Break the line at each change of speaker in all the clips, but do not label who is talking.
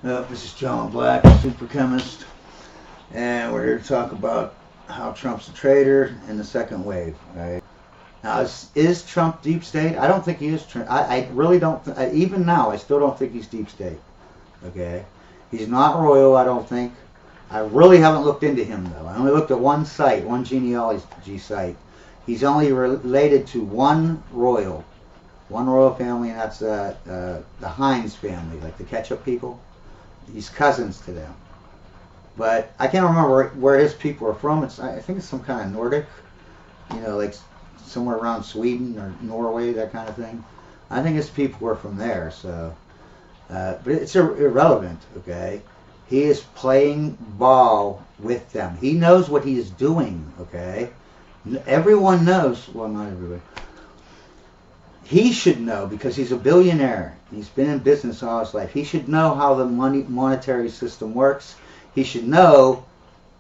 This is John Black, super chemist, and we're here to talk about how Trump's a traitor in the second wave. Right now, is Trump deep state? I don't think he is. I really don't. Even now, I still don't think he's deep state. Okay, he's not royal. I don't think. I really haven't looked into him though. I only looked at one site, one genealogy site. He's only related to one royal family, and that's the Heinz family, like the ketchup people. He's cousins to them. But I can't remember where his people are from. I think it's some kind of Nordic, like somewhere around Sweden or Norway, that kind of thing. I think his people were from there, so. But it's irrelevant, okay? He is playing ball with them. He knows what he is doing, okay? Everyone knows, well, not everybody. He should know because he's a billionaire. He's been in business all his life. He should know how the monetary system works. He should know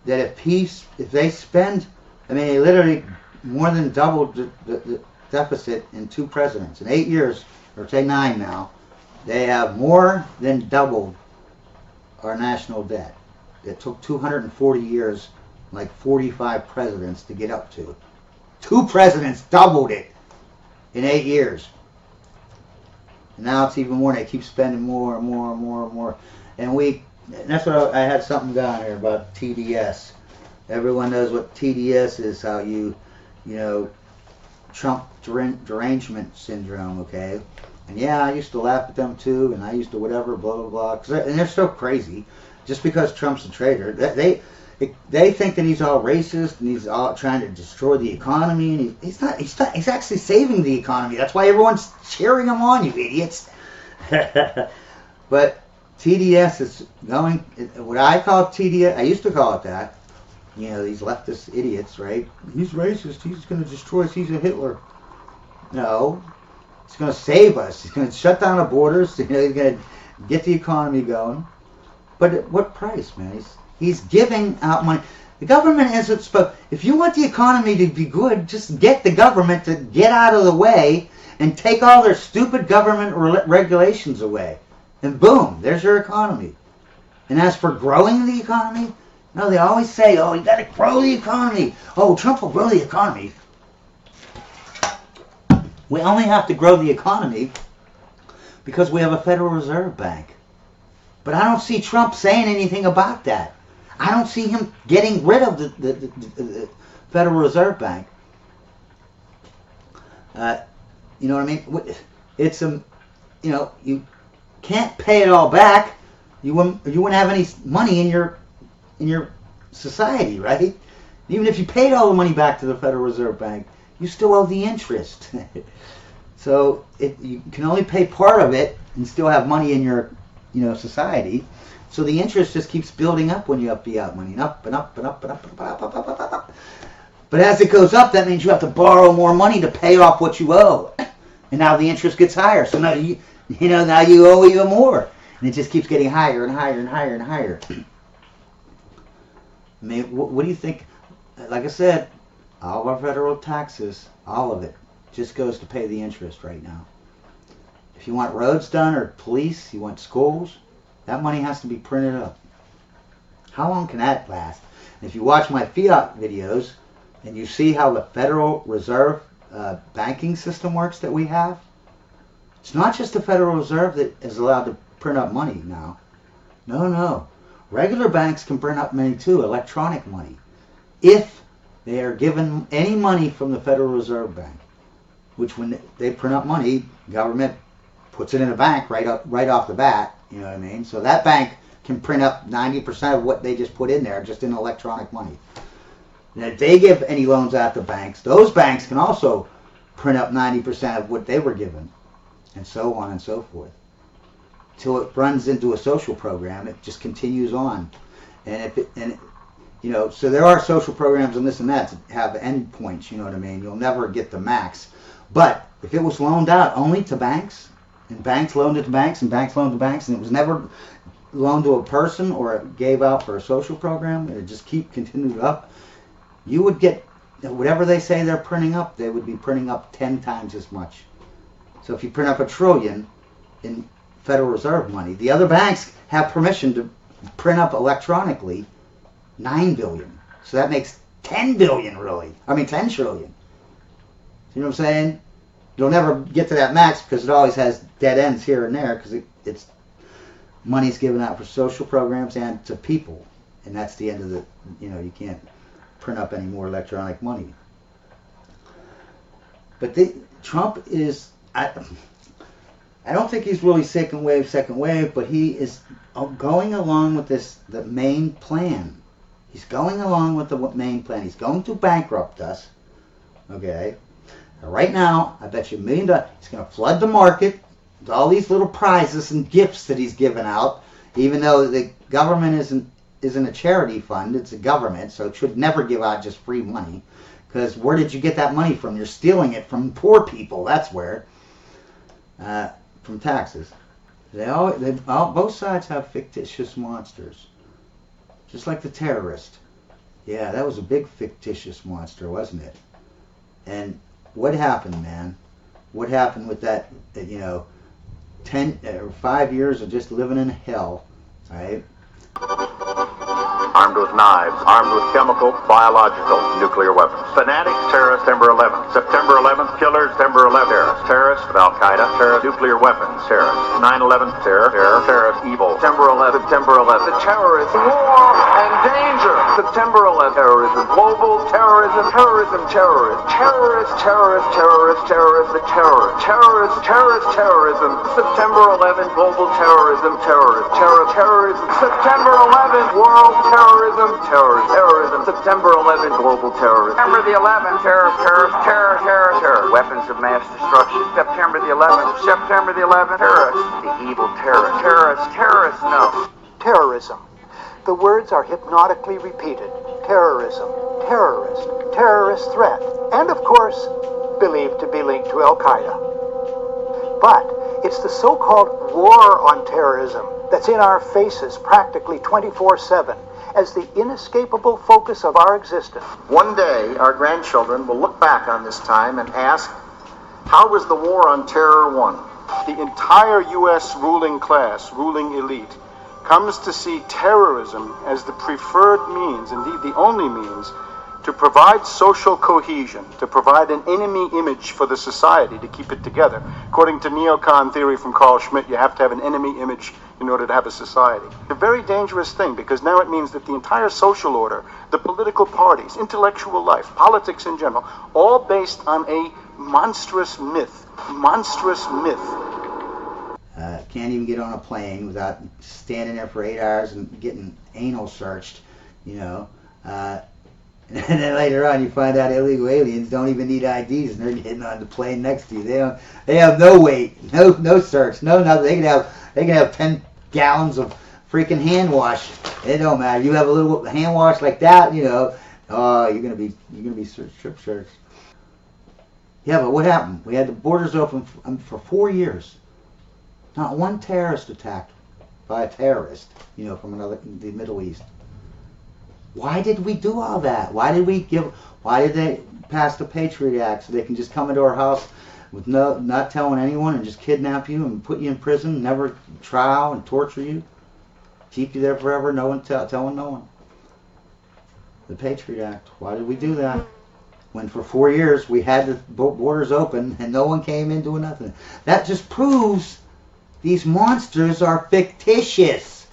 that if they spend, they literally more than doubled the deficit in 2 presidents. In 8 years, or say 9 now, they have more than doubled our national debt. It took 240 years, like 45 presidents to get up to. 2 presidents doubled it in 8 years. And now it's even more, and they keep spending more and more and more and more. And that's what I had something down here about TDS. Everyone knows what TDS is, how Trump derangement syndrome, okay? And yeah, I used to laugh at them too, and I used to whatever, blah, blah, blah. And they're so crazy. Just because Trump's a traitor, they think that he's all racist and he's all trying to destroy the economy, and he's not. He's actually saving the economy. That's why everyone's cheering him on, you idiots. But TDS is going. What I call TDS, I used to call it that. These leftist idiots, right? He's racist. He's going to destroy us. He's a Hitler. No, he's going to save us. He's going to shut down the borders. He's going to get the economy going. But at what price, man? He's giving out money. The government isn't supposed. If you want the economy to be good, just get the government to get out of the way and take all their stupid government regulations away. And boom, there's your economy. And as for growing the economy, no, they always say, oh, you got to grow the economy. Oh, Trump will grow the economy. We only have to grow the economy because we have a Federal Reserve Bank. But I don't see Trump saying anything about that. I don't see him getting rid of the Federal Reserve Bank. You know what I mean? It's you can't pay it all back. You wouldn't have any money in your society, right? Even if you paid all the money back to the Federal Reserve Bank, you still owe the interest. So you can only pay part of it and still have money in your society. So the interest just keeps building up when you have fiat money, and up and up and up and up and up, up, up, up, up, up. But as it goes up, that means you have to borrow more money to pay off what you owe, and now the interest gets higher. So now now you owe even more, and it just keeps getting higher and higher and higher and higher. What do you think? Like I said, all of our federal taxes, all of it, just goes to pay the interest right now. If you want roads done or police, you want schools, that money has to be printed up. How long can that last? And if you watch my fiat videos and you see how the Federal Reserve banking system works that we have, it's not just the Federal Reserve that is allowed to print up money now. No. Regular banks can print up money too, electronic money, if they are given any money from the Federal Reserve Bank, which when they print up money, government puts it in a bank right off the bat, you know what I mean? So that bank can print up 90% of what they just put in there just in electronic money. And if they give any loans out to banks, those banks can also print up 90% of what they were given, and so on and so forth. Till it runs into a social program, it just continues on. So there are social programs and this and that to have endpoints, you know what I mean? You'll never get the max. But if it was loaned out only to banks, and banks loaned it to banks, and banks loaned to banks, and it was never loaned to a person or gave out for a social program, and it just continued up, you would get whatever they say they're printing up, they would be printing up 10 times as much. So if you print up $1 trillion in Federal Reserve money. The other banks have permission to print up electronically 9 billion. So that makes 10 billion really. I mean 10 trillion. You know what I'm saying? You'll never get to that max because it always has dead ends here and there because it's money's given out for social programs and to people. And that's the end of the, you can't print up any more electronic money. But Trump is, I don't think he's really second wave, but he is going along with the main plan. He's going along with the main plan. He's going to bankrupt us. Okay? Right now, I bet you $1 million, he's going to flood the market with all these little prizes and gifts that he's given out, even though the government isn't a charity fund, it's a government, so it should never give out just free money. Because where did you get that money from? You're stealing it from poor people, that's where. From taxes. Both sides have fictitious monsters. Just like the terrorist. Yeah, that was a big fictitious monster, wasn't it? And what happened, man? What happened with that, 10 or 5 years of just living in hell, right?
Armed with knives, armed with chemical, biological, nuclear weapons. Fanatics, terrorists, September 11th. September 11th, killers, September 11th. Terrorists with Al-Qaeda, terrorists, nuclear weapons, terrorists. 9/11, terror, terrorists, evil. September 11th, September 11th. The terrorists, war and danger. September 11th, terrorism, global terrorism, terrorism, terrorists. Terrorists, terrorists, terrorists, terrorists, the terror. Terrorists, terrorist, terrorism. September 11th, global terrorism, terrorist, terrorism. September 11th, world terrorism, terrorism. September 11th, global terrorism. September the 11th, terror. Weapons of mass destruction. September the 11th, terrorists. The evil terrorists, no.
Terrorism. The words are hypnotically repeated. Terrorism, terrorist, terrorist threat, and of course, believed to be linked to Al-Qaeda. But it's the so-called war on terrorism that's in our faces practically 24/7 as the inescapable focus of our existence.
One day, our grandchildren will look back on this time and ask, how was the war on terror won?
The entire U.S. ruling class, ruling elite, comes to see terrorism as the preferred means, indeed the only means, to provide social cohesion, to provide an enemy image for the society to keep it together. According to neocon theory from Carl Schmitt, you have to have an enemy image in order to have a society. It's a very dangerous thing because now it means that the entire social order, the political parties, intellectual life, politics in general, all based on a monstrous myth.
Can't even get on a plane without standing there for 8 hours and getting anal searched, and then later on you find out illegal aliens don't even need IDs and they're getting on the plane next to you. They have no weight, no search, no nothing. They can have 10 gallons of freaking hand wash. It don't matter. You have a little hand wash like that, you're gonna be strip searched. Yeah, but what happened? We had the borders open for 4 years. Not one terrorist attacked by a terrorist, from the Middle East. Why did we do all that? Why did they pass the Patriot Act so they can just come into our house with not telling anyone and just kidnap you and put you in prison, never trial and torture you, keep you there forever, no one telling no one? The Patriot Act. Why did we do that? When for 4 years we had the borders open and no one came in doing nothing. That just proves these monsters are fictitious.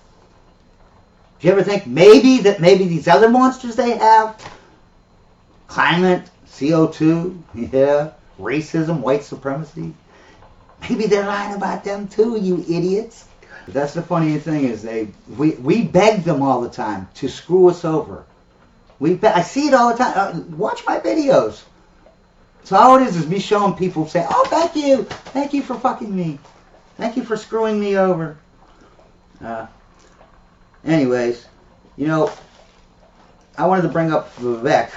Do you ever think maybe these other monsters they have, climate, CO2, racism, white supremacy, maybe they're lying about them too, you idiots. But that's the funny thing is we beg them all the time to screw us over. I see it all the time. Watch my videos. So all it is me showing people saying, oh, thank you for fucking me. Thank you for screwing me over. Anyways, I wanted to bring up Vivek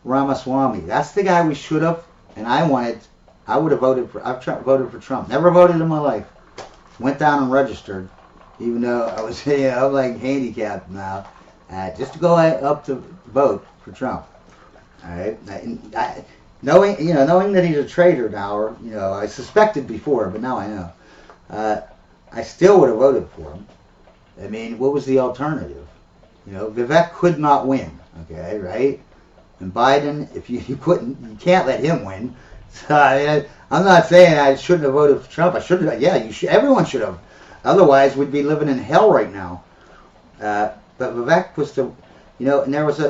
Ramaswamy. That's the guy we should have, and I would have voted for. I've voted for Trump. Never voted in my life. Went down and registered, even though I was, I'm like handicapped now, just to go up to vote for Trump. All right, knowing that he's a traitor now, or I suspected before, but now I know. I still would have voted for him. I mean, what was the alternative? You know, Vivek could not win. Okay, right? And Biden, if you can't let him win. So I'm not saying I shouldn't have voted for Trump. I should have. Yeah, everyone should have. Otherwise, we'd be living in hell right now. But Vivek was the, you know, and there was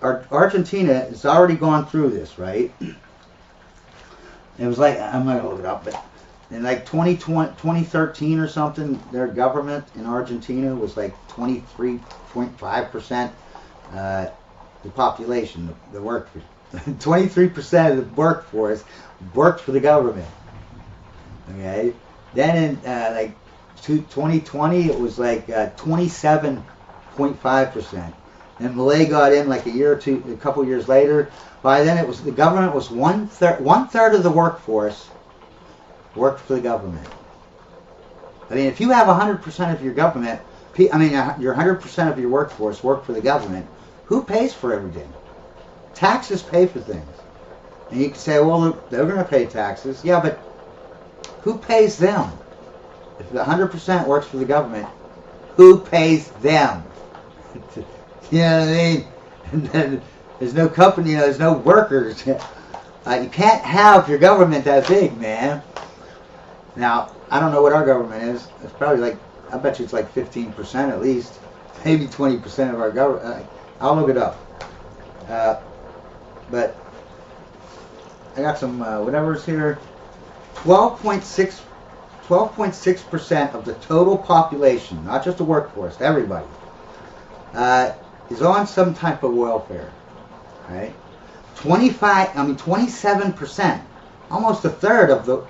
Argentina has already gone through this, right? It was like, I'm not gonna look it up, but in like 2013 or something, their government in Argentina was like 23.5%. The population, the workforce, 23% of the workforce worked for the government. Okay, then in like 2020, it was like 27.5%. And Malay got in like a couple years later. By then, the government was one third of the workforce worked for the government. I mean, if you have 100% of your government, your 100% of your workforce work for the government, who pays for everything? Taxes pay for things. And you can say, well, they're going to pay taxes. Yeah, but who pays them? If the 100% works for the government, who pays them? You know what I mean? And then there's no company, there's no workers. You can't have your government that big, man. Now, I don't know what our government is. It's probably like, I bet you it's like 15% at least. Maybe 20% of our government. I'll look it up. But I got some whatever's here. 12.6% of the total population, not just the workforce, everybody, is on some type of welfare. Right? 27%, almost a third of the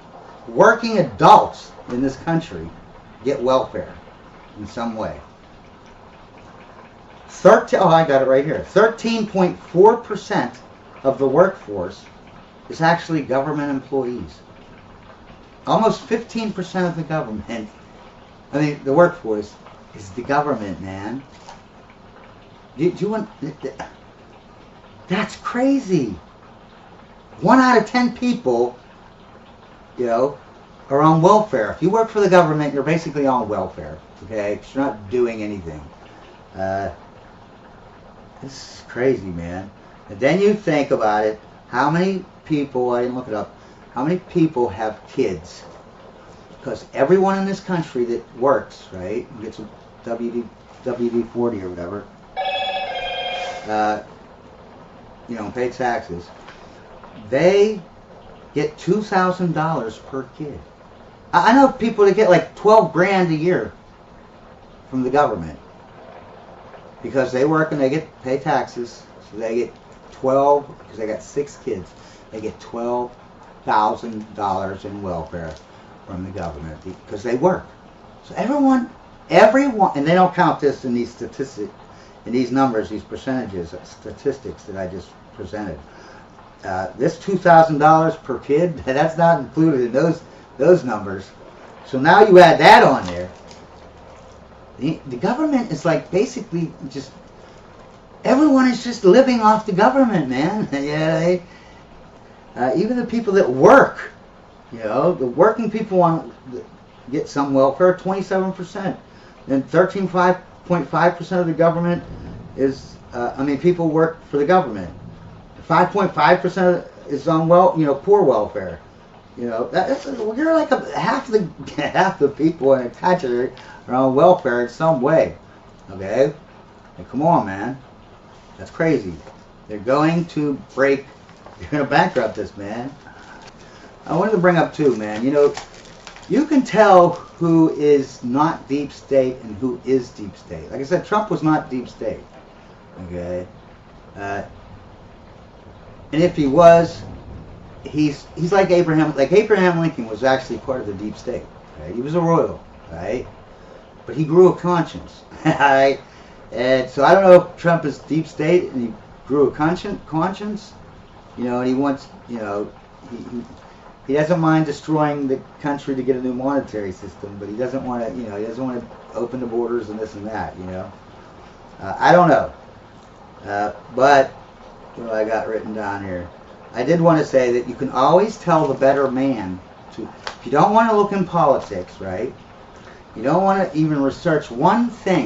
working adults in this country get welfare in some way. I got it right here. 13.4% of the workforce is actually government employees. Almost 15% of the government, the workforce is the government, man. Do you want? That's crazy. 1 out of 10 people, are on welfare. If you work for the government, you're basically on welfare. Okay, 'cause you're not doing anything. This is crazy, man. And then you think about it. How many people? I didn't look it up. How many people have kids? Because everyone in this country that works, right, gets a WD-40 or whatever, pay taxes, they get $2,000 per kid. I know people that get like 12 grand a year from the government because they work and they pay taxes, so they get 12, because they got 6 kids, they get $12,000 in welfare from the government because they work. So everyone, and they don't count this in these statistics, in these numbers, these percentages, statistics that I just presented. This $2,000 per kid, that's not included in those numbers. So now you add that on there. The government is like basically just, everyone is just living off the government, man. Yeah, even the people that work, the working people get some welfare, 27%. And 13.5% of the government is, people work for the government. 5.5% is on poor welfare. You're like half the people in the country are on welfare in some way. Okay, come on, man, that's crazy. They're going to bankrupt this, man. I wanted to bring up too, man. You can tell who is not deep state and who is deep state. Like I said, Trump was not deep state. Okay. And if he was, he's like Abraham. Like Abraham Lincoln was actually part of the deep state. Right? He was a royal, right? But he grew a conscience. Right? And so I don't know if Trump is deep state and he grew a conscience. And he wants, he doesn't mind destroying the country to get a new monetary system, but he doesn't want to, he doesn't want to open the borders and this and that. I don't know. But what I got written down here, I did want to say that you can always tell the better man if you don't want to look in politics, right? You don't want to even research one thing